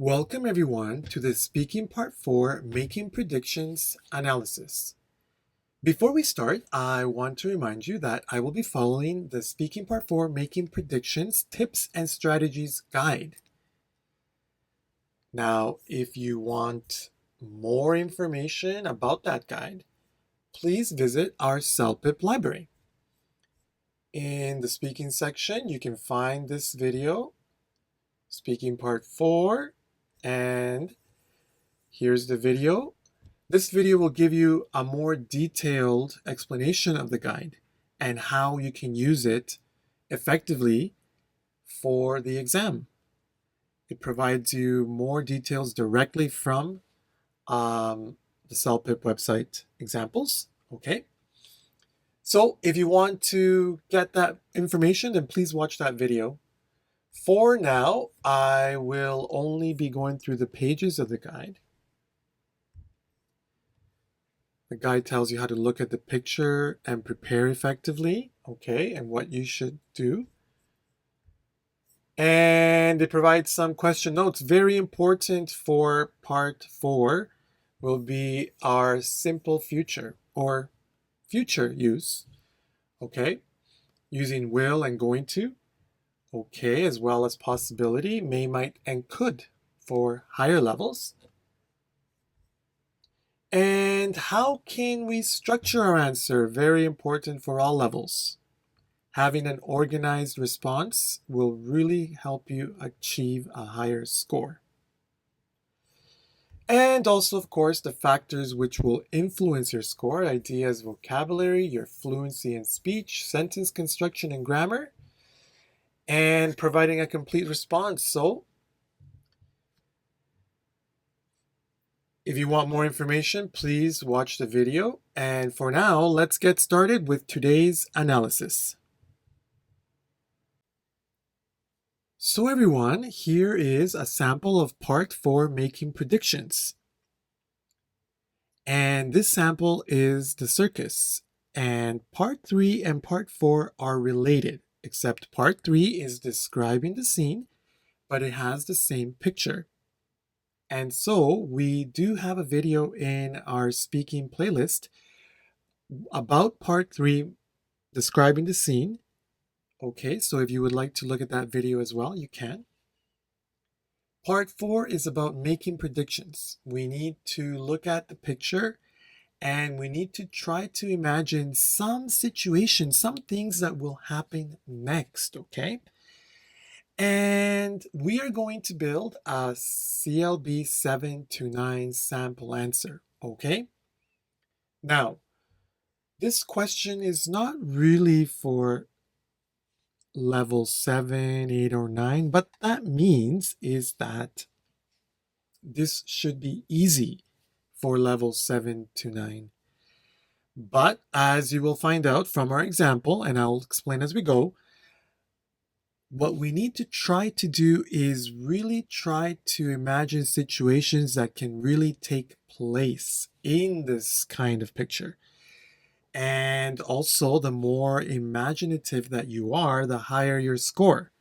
Welcome everyone to the Speaking Part 4 Making Predictions Analysis. Before we start, I want to remind you that I will be following the Speaking Part 4 Making Predictions Tips and Strategies Guide. Now, if you want more information about that guide, please visit our CELPIP library. In the speaking section, you can find this video, Speaking Part 4, and here's the video. This video will give you a more detailed explanation of the guide and how you can use it effectively for the exam. It provides you more details directly from the CELPIP website examples. Okay. So if you want to get that information, then please watch that video. For now, I will only be going through the pages of the guide. The guide tells you how to look at the picture and prepare effectively, okay, and what you should do. And it provides some question notes. Very important for part 4 will be our simple future or future use, okay, using will and going to, okay, as well as possibility, may, might, and could for higher levels. And how can we structure our answer? Very important for all levels. Having an organized response will really help you achieve a higher score. And also, of course, the factors which will influence your score: ideas, vocabulary, your fluency in speech, sentence construction and grammar, and providing a complete response. So, if you want more information, please watch the video. And for now, let's get started with today's analysis. So everyone, here is a sample of part 4 making predictions. And this sample is the circus. And part 3 and part 4 are related, except part 3 is describing the scene, but it has the same picture. And so we do have a video in our speaking playlist about part 3 describing the scene. Okay, so if you would like to look at that video as well, you can. Part 4 is about making predictions. We need to look at the picture and we need to try to imagine some situations, some things that will happen next, okay? And we are going to build a CLB 7 to 9 sample answer, okay? Now, this question is not really for level 7, 8, or 9, but that means is that this should be easy for level 7 to 9. But as you will find out from our example, and I'll explain as we go, what we need to try to do is really try to imagine situations that can really take place in this kind of picture. And also, the more imaginative that you are, the higher your score.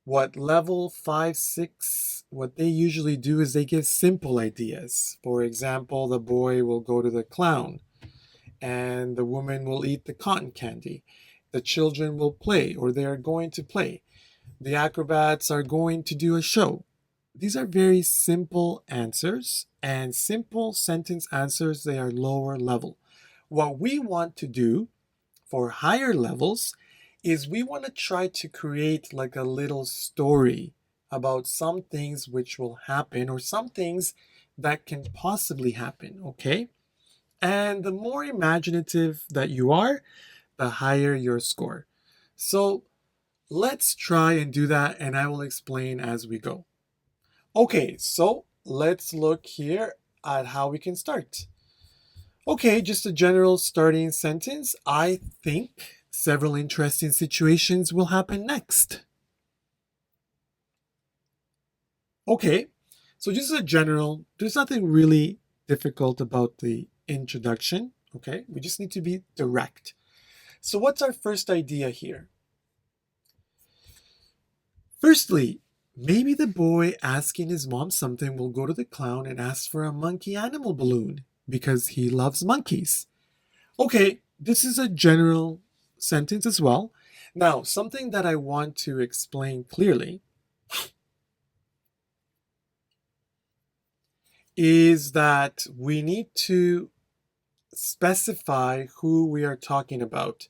What level 5, 6, what they usually do is they give simple ideas. For example, the boy will go to the clown and the woman will eat the cotton candy. The children will play, or they are going to play. The acrobats are going to do a show. These are very simple answers, and simple sentence answers, they are lower level. What we want to do for higher levels is we want to try to create like a little story about some things which will happen or some things that can possibly happen, okay? And the more imaginative that you are, the higher your score. So let's try and do that, and I will explain as we go. Okay, so let's look here at how we can start. Okay, just a general starting sentence. I think several interesting situations will happen next. Okay, so just a general, there's nothing really difficult about the introduction, okay? We just need to be direct. So what's our first idea here? Firstly, Maybe the boy asking his mom something will go to the clown and ask for a monkey animal balloon because he loves monkeys. Okay, this is a general sentence as well. Now, something that I want to explain clearly is that we need to specify who we are talking about.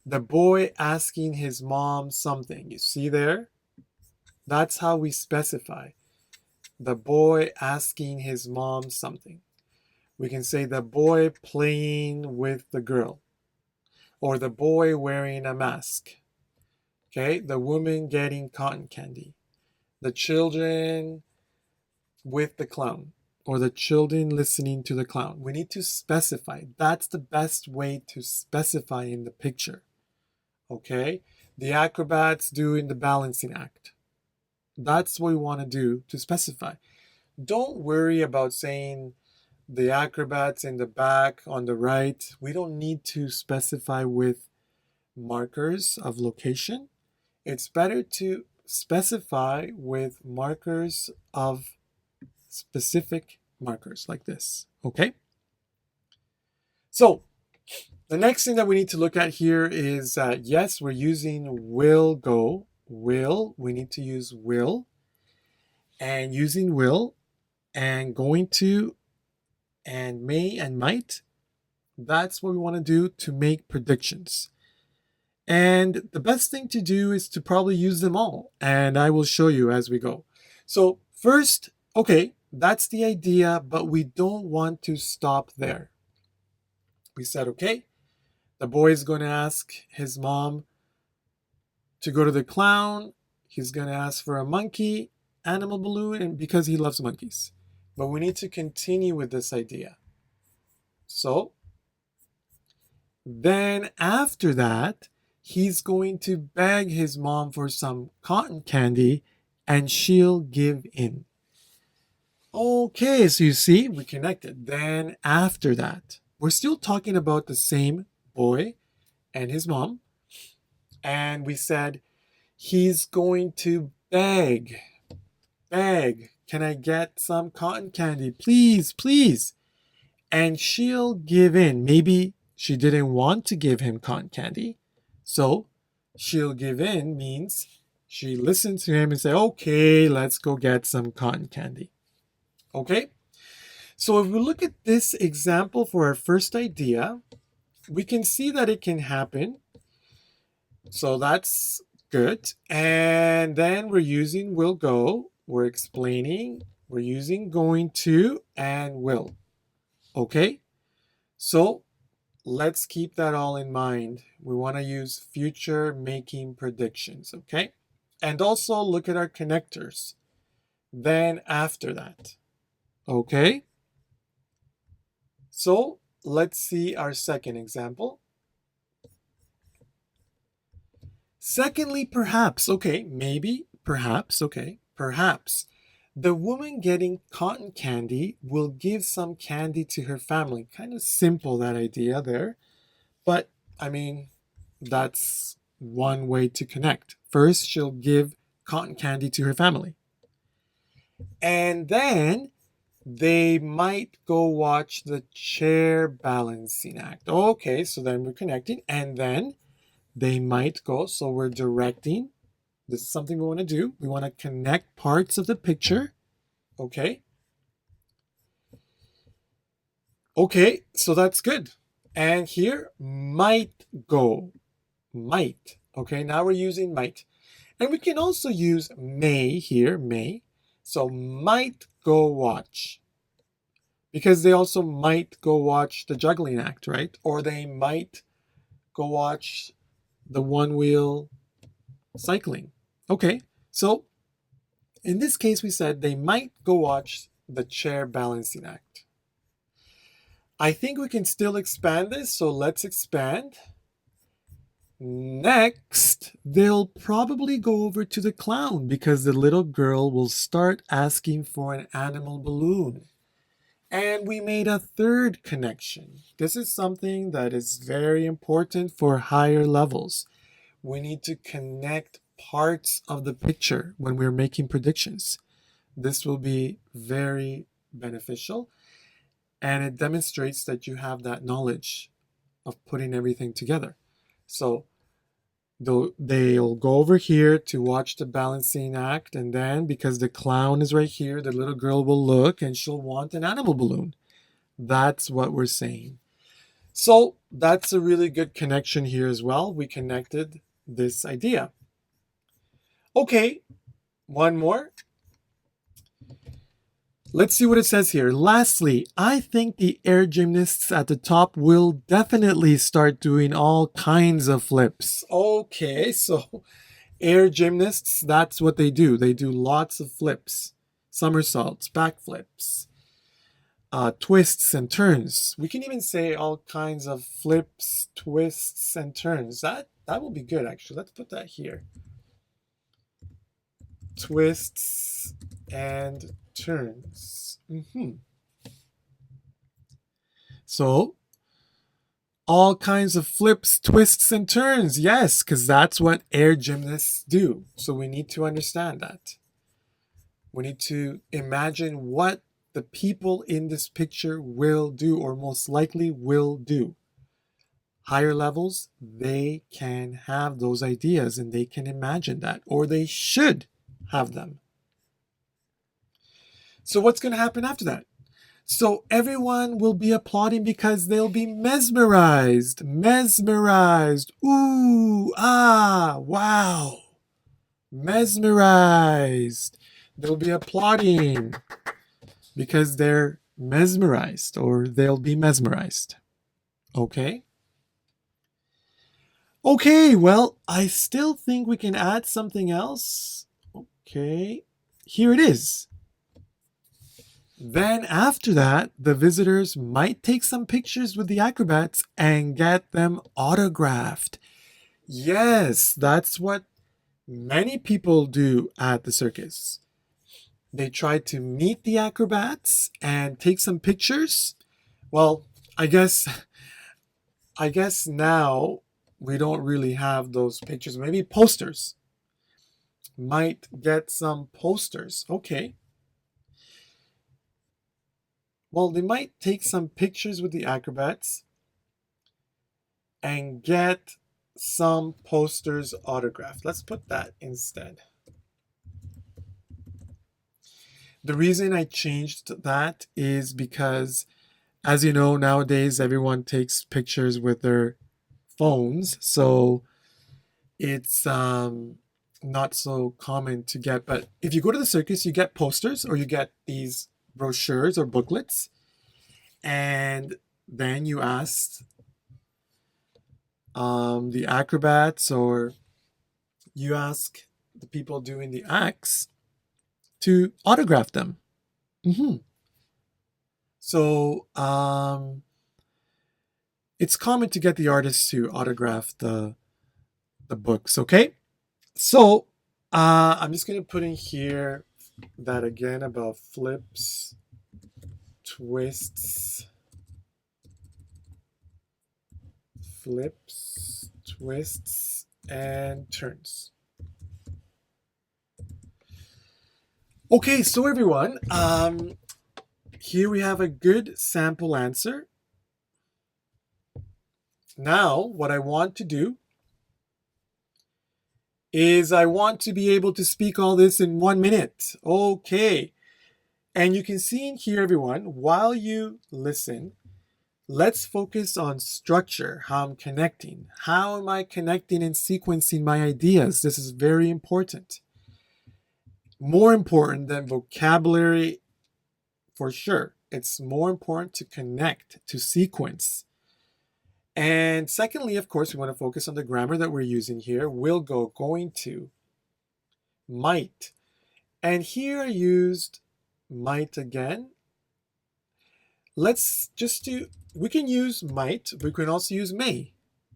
The boy asking his mom something. You see there? That's how we specify. The boy asking his mom something. We can say the boy playing with the girl, or the boy wearing a mask. Okay, the woman getting cotton candy, the children with the clown, or the children listening to the clown. We need to specify. That's the best way to specify in the picture. Okay, the acrobats doing the balancing act. That's what we want to do to specify. Don't worry about saying the acrobats in the back on the right. We don't need to specify with markers of location. It's better to specify with markers of specific markers like this. Okay? So, the next thing that we need to look at here is yes, we're using will go. Will, we need to use will. And using will and going to and may and might, that's what we want to do to make predictions. And the best thing to do is to probably use them all. And I will show you as we go. So first, okay, that's the idea, but we don't want to stop there. We said, okay, the boy is going to ask his mom to go to the clown. He's going to ask for a monkey animal balloon and because he loves monkeys. But we need to continue with this idea. So then after that, he's going to beg his mom for some cotton candy and she'll give in. Okay, so you see, we connected. Then after that, we're still talking about the same boy and his mom. And we said, he's going to beg. Beg, can I get some cotton candy? Please, please. And she'll give in. Maybe she didn't want to give him cotton candy. So she'll give in means she listens to him and say, okay, let's go get some cotton candy. Okay? So if we look at this example for our first idea, we can see that it can happen. So that's good. And then we're using will go. We're explaining. We're using going to and will. Okay? So let's keep that all in mind. We want to use future making predictions, okay? And also look at our connectors. Then after that, okay? So let's see our second example. Secondly, perhaps, okay, maybe, perhaps, okay, perhaps. The woman getting cotton candy will give some candy to her family. Kind of simple, that idea there. But, I mean, that's one way to connect. First, she'll give cotton candy to her family. And then they might go watch the chair balancing act. Okay, so then we're connecting. And then they might go, so we're directing. This is something we want to do. We want to connect parts of the picture. Okay. Okay, so that's good. And here, might go. Might. Okay, now we're using might. And we can also use may here, may. So might go watch. Because they also might go watch the juggling act, right? Or they might go watch the one-wheel cycling. Okay, so in this case, we said they might go watch the chair balancing act. I think we can still expand this, so let's expand. Next, they'll probably go over to the clown because the little girl will start asking for an animal balloon. And we made a third connection. This is something that is very important for higher levels. We need to connect parts of the picture when we're making predictions. This will be very beneficial, and it demonstrates that you have that knowledge of putting everything together. So they'll go over here to watch the balancing act, and then because the clown is right here, the little girl will look and she'll want an animal balloon. That's what we're saying. So that's a really good connection here as well. We connected this idea. Okay, one more. Let's see what it says here. Lastly, I think the air gymnasts at the top will definitely start doing all kinds of flips. Okay, so air gymnasts, that's what they do. They do lots of flips, somersaults, backflips, twists and turns. We can even say all kinds of flips, twists, and turns. That will be good, actually. Let's put that here. Twists and turns. So, all kinds of flips, twists, and turns. Yes, because that's what air gymnasts do. So we need to understand that. We need to imagine what the people in this picture will do, or most likely will do. Higher levels, they can have those ideas and they can imagine that, or they should have them. So what's going to happen after that? So everyone will be applauding because they'll be mesmerized. Mesmerized. Ooh, ah, wow. Mesmerized. They'll be applauding because they're mesmerized, or they'll be mesmerized. Okay? Okay, well, I still think we can add something else. Okay, here it is. Then after that, the visitors might take some pictures with the acrobats and get them autographed. Yes, that's what many people do at the circus. They try to meet the acrobats and take some pictures. Well, I guess now we don't really have those pictures. Maybe posters. Might get some posters. Okay. Well, they might take some pictures with the acrobats and get some posters autographed. Let's put that instead. The reason I changed that is because, as you know, nowadays everyone takes pictures with their phones, so it's not so common to get. But if you go to the circus, you get posters, or you get these brochures or booklets, and then you ask the acrobats, or you ask the people doing the acts to autograph them. So it's common to get the artists to autograph the books. Okay, so I'm just going to put in here that again about flips, twists, and turns. Okay, so everyone, here we have a good sample answer. Now, what I want to do is I want to be able to speak all this in 1 minute. Okay. And you can see in here, everyone, while you listen, let's focus on structure, how I'm connecting. How am I connecting and sequencing my ideas? This is very important. More important than vocabulary, for sure. It's more important to connect, to sequence. And secondly, of course, we want to focus on the grammar that we're using here. Will go, going to, might. And here I used might again. Let's just do, we can use might, we can also use may.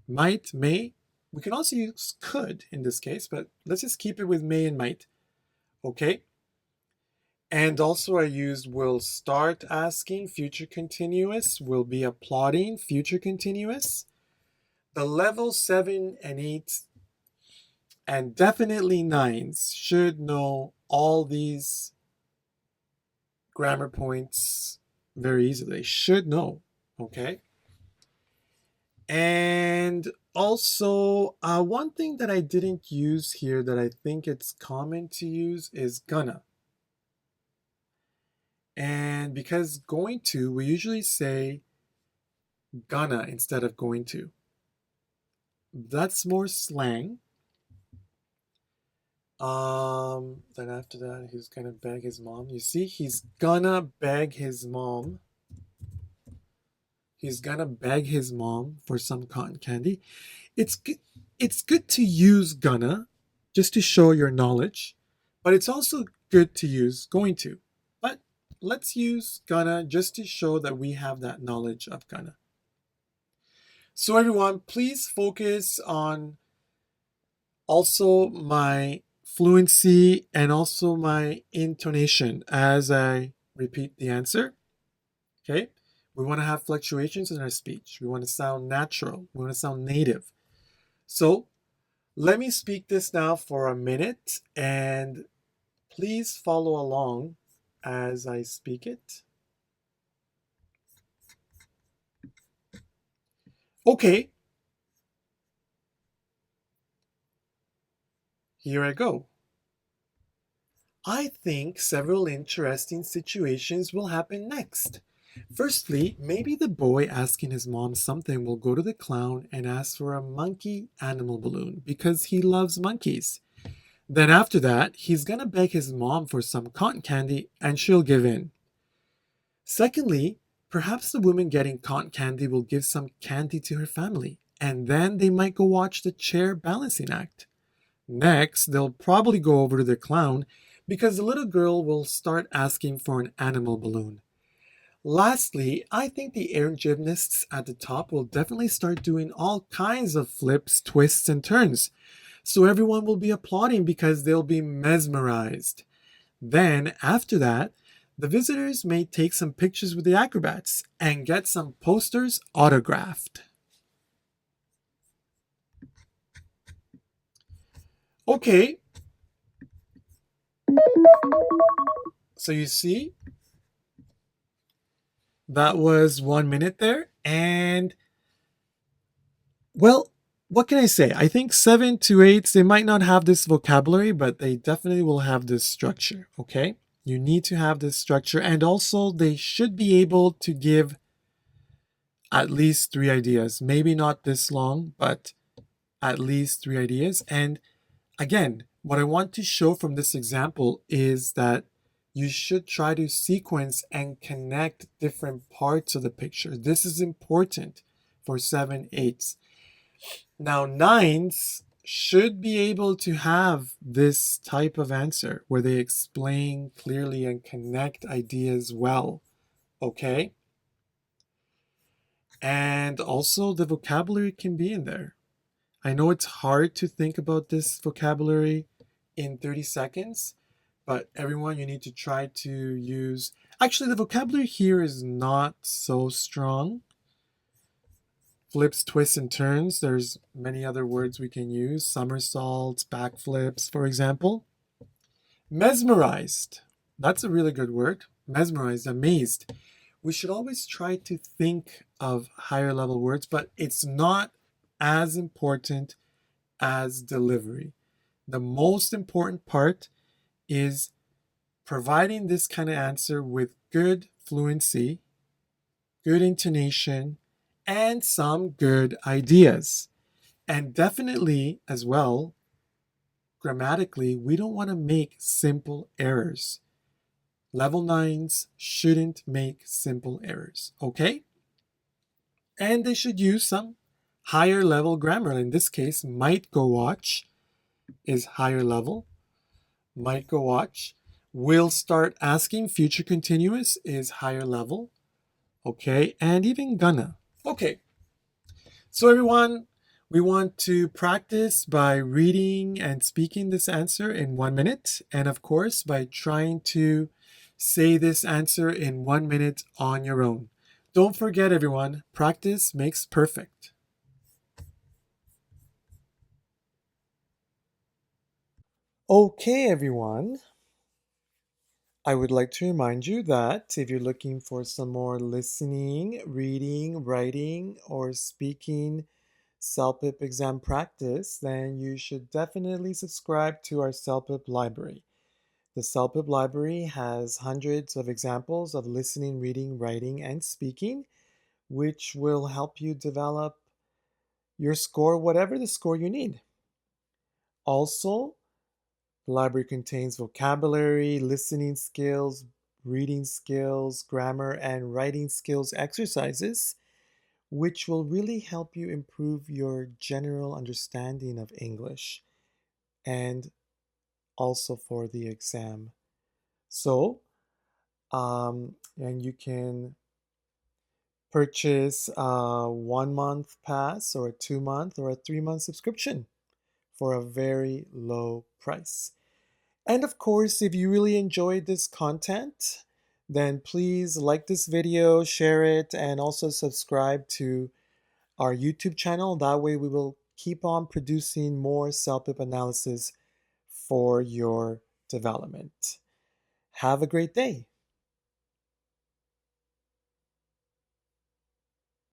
Might, may. We can also use could in this case, but let's just keep it with may and might. Okay. And also I used will start asking, future continuous, will be applauding, future continuous. The level 7 and 8 And definitely nines should know all these grammar points very easily. They should know, okay? And also, one thing that I didn't use here that I think it's common to use is gonna. And because going to, we usually say gonna instead of going to. That's more slang. Then after that, he's gonna beg his mom. You see, he's gonna beg his mom. He's gonna beg his mom for some cotton candy. It's good to use gonna just to show your knowledge, but it's also good to use going to. But let's use gonna just to show that we have that knowledge of gonna. So everyone, please focus on also my fluency and also my intonation as I repeat the answer. Okay? We want to have fluctuations in our speech. We want to sound natural. We want to sound native. So let me speak this now for a minute and please follow along as I speak it. Okay. Here I go. I think several interesting situations will happen next. Firstly, maybe the boy asking his mom something will go to the clown and ask for a monkey animal balloon because he loves monkeys. Then after that, he's gonna beg his mom for some cotton candy and she'll give in. Secondly, perhaps the woman getting cotton candy will give some candy to her family and then they might go watch the chair balancing act. Next, they'll probably go over to the clown because the little girl will start asking for an animal balloon. Lastly, I think the air gymnasts at the top will definitely start doing all kinds of flips, twists, and turns. So everyone will be applauding because they'll be mesmerized. Then, after that, the visitors may take some pictures with the acrobats and get some posters autographed. Okay, so you see, that was 1 minute there. And, well, what can I say? I think 7 to 8s, they might not have this vocabulary, but they definitely will have this structure, okay? You need to have this structure. And also, they should be able to give at least 3 ideas. Maybe not this long, but at least 3 ideas. And again, what I want to show from this example is that you should try to sequence and connect different parts of the picture. This is important for 7, 8s. Now, 9s should be able to have this type of answer where they explain clearly and connect ideas well. Okay? And also, the vocabulary can be in there. I know it's hard to think about this vocabulary in 30 seconds, but everyone, you need to try to use. Actually, the vocabulary here is not so strong. Flips, twists, and turns. There's many other words we can use. Somersaults, backflips, for example. Mesmerized. That's a really good word. Mesmerized, amazed. We should always try to think of higher level words, but it's not as important as delivery. The most important part is providing this kind of answer with good fluency, good intonation, and some good ideas. And definitely, as well, grammatically, we don't want to make simple errors. Level 9s shouldn't make simple errors, okay? And they should use some higher level grammar. In this case, might go watch is higher level. Might go watch. Will start asking, future continuous is higher level. Okay, and even gonna. Okay, so everyone, we want to practice by reading and speaking this answer in 1 minute, and of course, by trying to say this answer in 1 minute on your own. Don't forget, everyone, practice makes perfect. Okay, everyone. I would like to remind you that if you're looking for some more listening, reading, writing, or speaking CELPIP exam practice, then you should definitely subscribe to our CELPIP library. The CELPIP library has hundreds of examples of listening, reading, writing, and speaking, which will help you develop your score, whatever the score you need. Also, the library contains vocabulary, listening skills, reading skills, grammar, and writing skills exercises, which will really help you improve your general understanding of English and also for the exam. So, and you can purchase a 1 month pass or a 2 month or a 3 month subscription for a very low price. And of course, if you really enjoyed this content, then please like this video, share it, and also subscribe to our YouTube channel. That way we will keep on producing more CELPIP analysis for your development. Have a great day.